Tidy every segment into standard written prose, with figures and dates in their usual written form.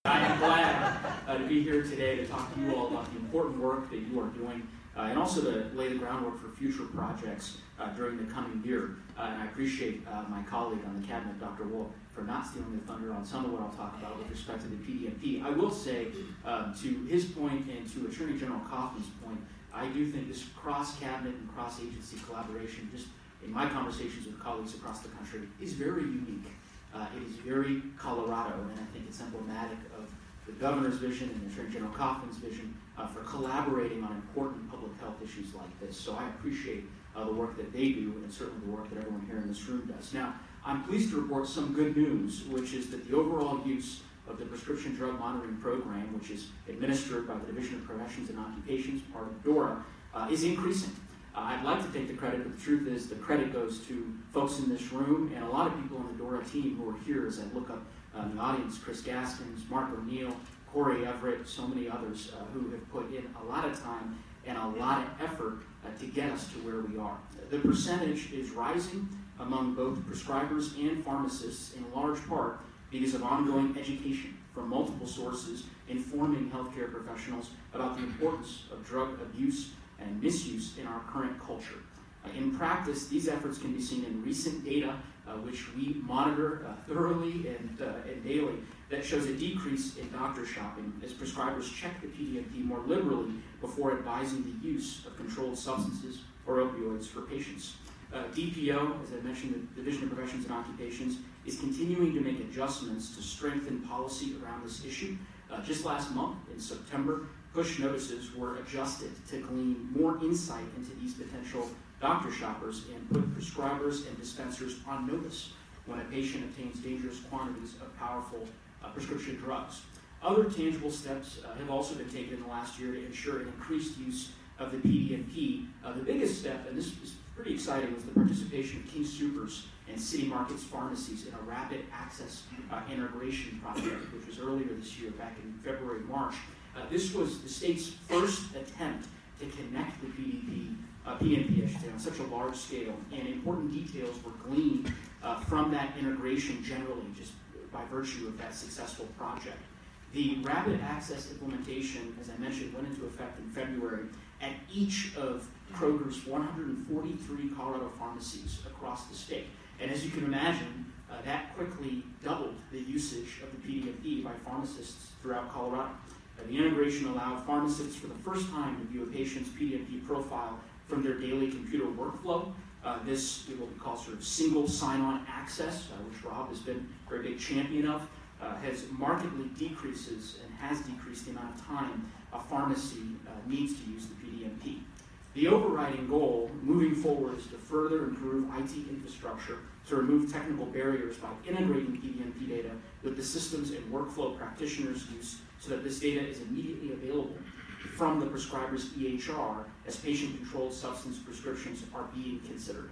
I am glad to be here today to talk to you all about the important work that you are doing and also to lay the groundwork for future projects during the coming year. And I appreciate my colleague on the cabinet, Dr. Wolf, for not stealing the thunder on some of what I'll talk about with respect to the PDMP. I will say, to his point and to Attorney General Kaufman's point, I do think this cross-cabinet and cross-agency collaboration, just in my conversations with colleagues across the country, is very unique. It is very Colorado, and I think it's emblematic of the governor's vision and Attorney General Kaufman's vision for collaborating on important public health issues like this. So I appreciate the work that they do, and certainly the work that everyone here in this room does. Now, I'm pleased to report some good news, which is that the overall use of the Prescription Drug Monitoring Program, which is administered by the Division of Professions and Occupations, part of DORA, is increasing. I'd like to take the credit, but the truth is the credit goes to folks in this room and a lot of people on the DORA team who are here as I look up in the audience, Chris Gaskins, Mark O'Neill, Corey Everett, so many others who have put in a lot of time and a lot of effort to get us to where we are. The percentage is rising among both prescribers and pharmacists in large part because of ongoing education from multiple sources informing healthcare professionals about the importance of drug abuse and misuse in our current culture. In practice, these efforts can be seen in recent data, which we monitor thoroughly and daily, that shows a decrease in doctor shopping as prescribers check the PDMP more liberally before advising the use of controlled substances or opioids for patients. DPO, as I mentioned, the Division of Professions and Occupations, is continuing to make adjustments to strengthen policy around this issue. Just last month, in September, push notices were adjusted to glean more insight into these potential doctor shoppers and put prescribers and dispensers on notice when a patient obtains dangerous quantities of powerful prescription drugs. Other tangible steps have also been taken in the last year to ensure an increased use of the PDMP. The biggest step, and this is pretty exciting, was the participation of King Soopers and City Markets pharmacies in a rapid access integration project, which was earlier this year, back in February, March. This was the state's first attempt to connect the PDMP on such a large scale, and important details were gleaned from that integration generally, just by virtue of that successful project. The rapid access implementation, as I mentioned, went into effect in February at each of Kroger's 143 Colorado pharmacies across the state. And as you can imagine, that quickly doubled the usage of the PDMP by pharmacists throughout Colorado. The integration allowed pharmacists for the first time to view a patient's PDMP profile from their daily computer workflow. This is what we call sort of single sign-on access, which Rob has been a very big champion of, has markedly decreases and has decreased the amount of time a pharmacy needs to use the PDMP. The overriding goal moving forward is to further improve IT infrastructure to remove technical barriers by integrating PDMP data with the systems and workflow practitioners use so that this data is immediately available from the prescriber's EHR as patient-controlled substance prescriptions are being considered.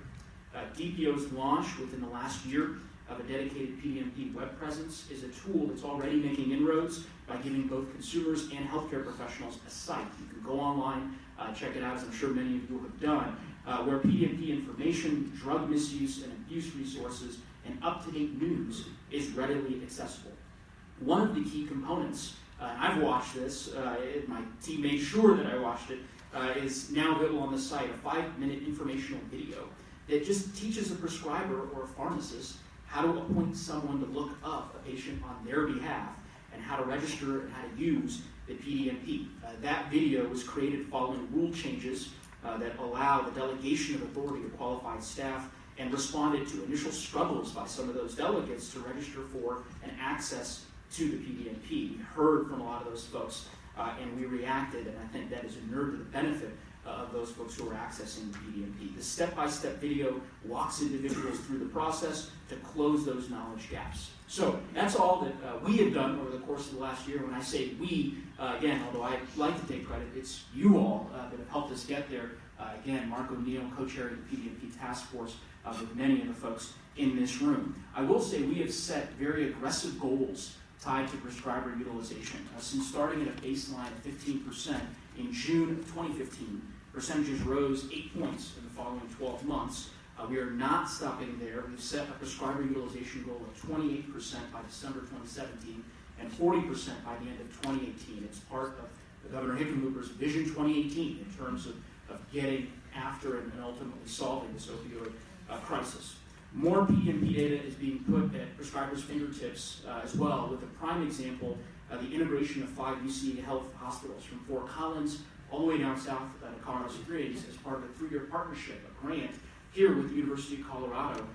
DPO's launch within the last year of a dedicated PDMP web presence is a tool that's already making inroads by giving both consumers and healthcare professionals a site. You can go online, check it out, as I'm sure many of you have done, where PDMP information, drug misuse and abuse resources, and up-to-date news is readily accessible. One of the key components, I've watched this, my team made sure that I watched it, is now available on the site, a 5-minute informational video that just teaches a prescriber or a pharmacist how to appoint someone to look up a patient on their behalf and how to register and how to use the PDMP. That video was created following rule changes that allow the delegation of authority to qualified staff and responded to initial struggles by some of those delegates to register for and access to the PDMP. We heard from a lot of those folks and we reacted, and I think that is inured to the benefit of those folks who are accessing the PDMP. The step-by-step video walks individuals through the process to close those knowledge gaps. So that's all that we have done over the course of the last year. When I say we, again, although I like to take credit, it's you all that have helped us get there. Again, Mark O'Neill, co-chairing the PDMP task force with many of the folks in this room. I will say we have set very aggressive goals tied to prescriber utilization. Since starting at a baseline of 15% in June of 2015, percentages rose 8 points in the following 12 months. We are not stopping there. We've set a prescriber utilization goal of 28% by December 2017 and 40% by the end of 2018. It's part of Governor Hickenlooper's Vision 2018 in terms of getting after and ultimately solving this opioid crisis. More PDMP data is being put at prescribers' fingertips as well, with a prime example, the integration of 5 UC Health hospitals from Fort Collins all the way down south to Colorado Springs as part of a 3-year partnership, a grant, here with the University of Colorado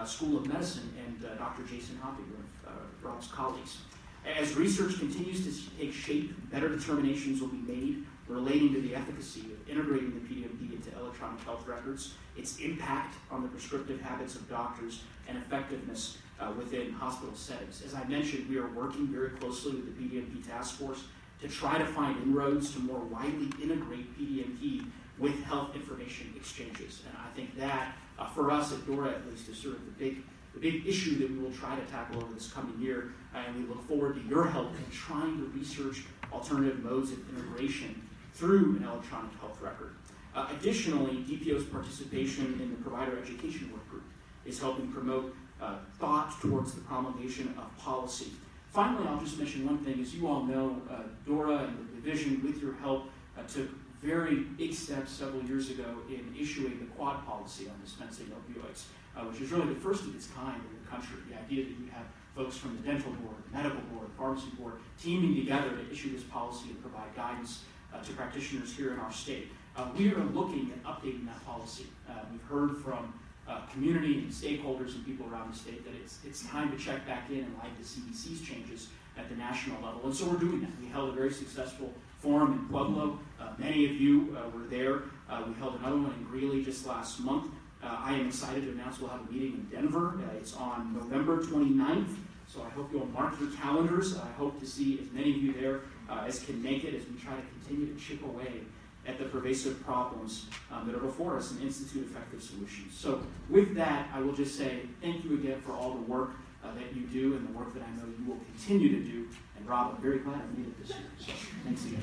School of Medicine and Dr. Jason Hoppy, one of Rob's colleagues. As research continues to take shape, better determinations will be made relating to the efficacy of integrating the PDMP into electronic health records, its impact on the prescriptive habits of doctors, and effectiveness within hospital settings. As I mentioned, we are working very closely with the PDMP task force to try to find inroads to more widely integrate PDMP with health information exchanges. And I think that, for us at DORA at least, is sort of the big issue that we will try to tackle over this coming year. And we look forward to your help in trying to research alternative modes of integration through an electronic health record. Additionally, DPO's participation in the provider education work group is helping promote thought towards the promulgation of policy. Finally, I'll just mention one thing. As you all know, DORA and the division, with your help, took very big steps several years ago in issuing the quad policy on dispensing opioids, which is really the first of its kind in the country. The idea that you have folks from the dental board, the medical board, pharmacy board, teaming together to issue this policy and provide guidance to practitioners here in our state. We are looking at updating that policy. We've heard from community and stakeholders and people around the state that it's time to check back in light of the CDC's changes at the national level. And so we're doing that. We held a very successful forum in Pueblo. Many of you were there. We held another one in Greeley just last month. I am excited to announce we'll have a meeting in Denver. It's on November 29th. So I hope you'll mark your calendars. I hope to see as many of you there as can make it as we try to continue to chip away at the pervasive problems that are before us and institute effective solutions. So with that, I will just say thank you again for all the work that you do and the work that I know you will continue to do. And Rob, I'm very glad I made it this year. So thanks again.